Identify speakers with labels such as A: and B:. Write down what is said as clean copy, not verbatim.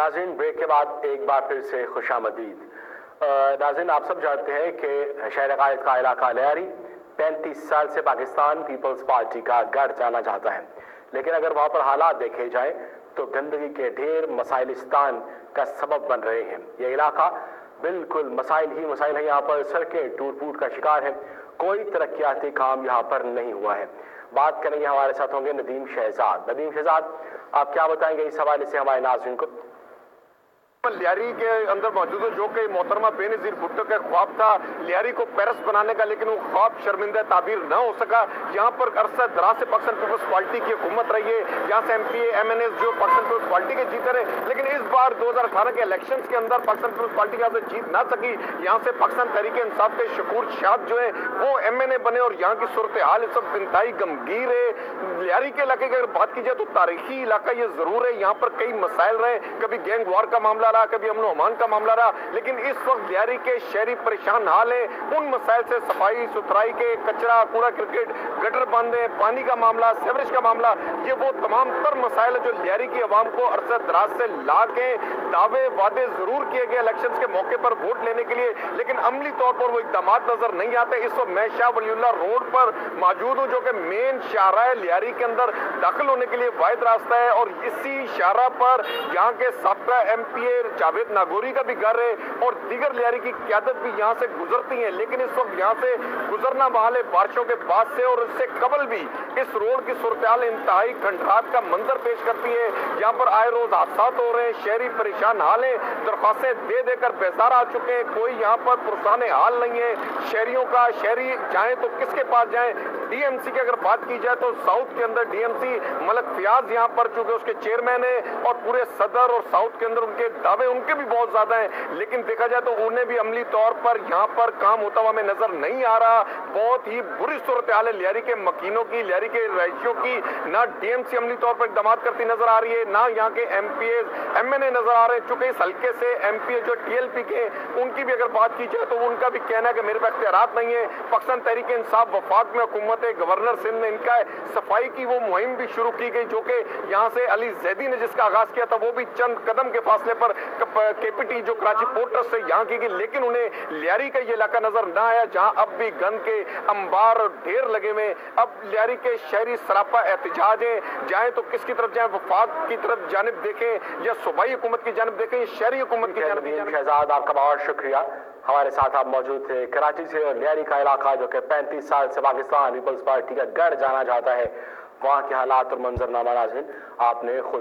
A: नाज़रीन, ब्रेक के बाद एक बार फिर से खुशामदीद। नाज़रीन, आप सब जानते हैं कि शहर कायद का इलाका लियारी 35 साल से पाकिस्तान पीपल्स पार्टी का गढ़ जाना जाता है, लेकिन अगर वहाँ पर हालात देखे जाए तो गंदगी के ढेर मसाइलिस्तान का सबब बन रहे हैं। ये इलाका बिल्कुल मसाइल ही मसाइल है। यहाँ पर सड़कें टूट फूट का शिकार है, कोई तरक्याती काम यहाँ पर नहीं हुआ है। बात करेंगे, हमारे साथ होंगे नदीम शहजाद। नदीम शहजाद, आप क्या बताएंगे इस हवाले से हमारे नाज़रीन को?
B: लियारी के अंदर मौजूद है, जो कि मोहतरमा बेनज़ीर भुट्टो का ख्वाब था लियारी को पेरिस बनाने का, लेकिन वो ख्वाब शर्मिंदा ताबीर न हो सका। यहाँ पर अरसा दराज से पाकिस्तान पीपल्स पार्टी की हुकूमत रही है। यहाँ से MPA MNA जो पाकिस्तान पीपल्स पार्टी के जीते रहे, लेकिन इस बार 2018 के इलेक्शन के अंदर पाकिस्तान पीपल्स पार्टी यहाँ से जीत ना सकी। यहाँ से पाकिस्तान तहरीक इंसाफ के शकूर शाद जो है वो MNA बने और यहाँ की सूरत हाल इस वक्त इंतहाई गमगीर है। लियारी के इलाके की अगर बात की जाए तो तारीखी इलाका ये जरूर है, यहाँ पर कई मसाइल रहे, कभी गैंग वार का मामला रहा, कभी अमन अमान का मामला रहा, लेकिन इस वक्त लियारी के शहरी परेशान हाल है। उन मसाइल से सफाई सुथराई के, कचरा कूड़ा क्रिकेट गटर बांधे, पानी का मामला, सेवरेज का मामला, ये वो तमाम तर मसाइल है जो लियारी की आवाम को अरसा दराज से ला के दावे वादे जरूर किए गए इलेक्शन के मौके पर वोट लेने के लिए, लेकिन अमली तौर पर वो इकदाम नजर नहीं आते। इस वक्त मैं शाह वलीउल्लाह रोड पर मौजूद हूँ, जो कि मेन शाहराह लियारी के अंदर दाखिल होने के लिए वाहिद रास्ता है, और इसी शाहराह पर यहाँ के साबका MPA जावेद नागौरी का भी घर है और दीगर लियारी की क़यादत भी यहाँ से गुजरती है, लेकिन इस वक्त यहाँ से गुजरना बहाल है बारिशों के बाद से, और इससे कबल भी इस रोड की सूरत इंतहाई खंडरात का मंजर पेश करती है। यहाँ पर आए रोज हादसा हो रहे हैं, शहरी परेशान हाल है, दरख्वास्तें दे देकर बेजार आ चुके हैं, कोई यहाँ पर पुरसान हाल नहीं है शहरियों का। शहरी जाए तो किसके पास जाए? DMC की अगर बात की जाए तो साउथ के अंदर DMC मलक फयाज यहाँ पर चूंकि उसके चेयरमैन है और पूरे सदर और साउथ के अंदर उनके दावे उनके भी बहुत ज्यादा हैं, लेकिन देखा जाए तो उन्हें भी अमली तौर पर यहाँ पर काम होता हुआ हमें नजर नहीं आ रहा। बहुत ही बुरी सूरत हाल है लियारी के मकीनों की, लियारी के रहायशियों की। ना DMC अमली तौर पर इक़दाम करती नजर आ रही है, ना यहाँ के MPAs MNA नजर आ रहे हैं। चूंकि इस हल्के से MPA जो TLP के, उनकी भी अगर बात की जाए तो उनका भी कहना है कि मेरे पास इख्तियारात नहीं है। पाकिस्तान तहरीक इंसाफ वफाक में हुकूमत है, गवर्नर सिंध ने इनका सफाई की वो मुहिम भी शुरू की गई, जो कि यहाँ से अली जैदी ने जिसका आगाज किया था, वो भी चंद कदम के फासले पर KPT जो कराची पोर्ट ट्रस्ट से यहाँ की गई, लेकिन उन्हें लियारी का ये इलाका नजर ना आया, जहाँ अब भी गंद के अंबार और ढेर लगे हुए। अब लियारी के शहरी सरापा एहतजाज है, जाए तो किसकी तरफ जाए? वफाक की तरफ जानिब देखें या सूबाई हुकूमत की जानिब देखें, शहरी हुकूमत की जानिब?
A: शहजाद, आपका बहुत शुक्रिया। हमारे साथ आप मौजूद थे कराची से, और लियारी का इलाका जो कि 35 साल से पाकिस्तान पीपल्स पार्टी का गढ़ जाना जाता है, वहाँ के हालात और मंजरनामा नाज़रीन आपने खुद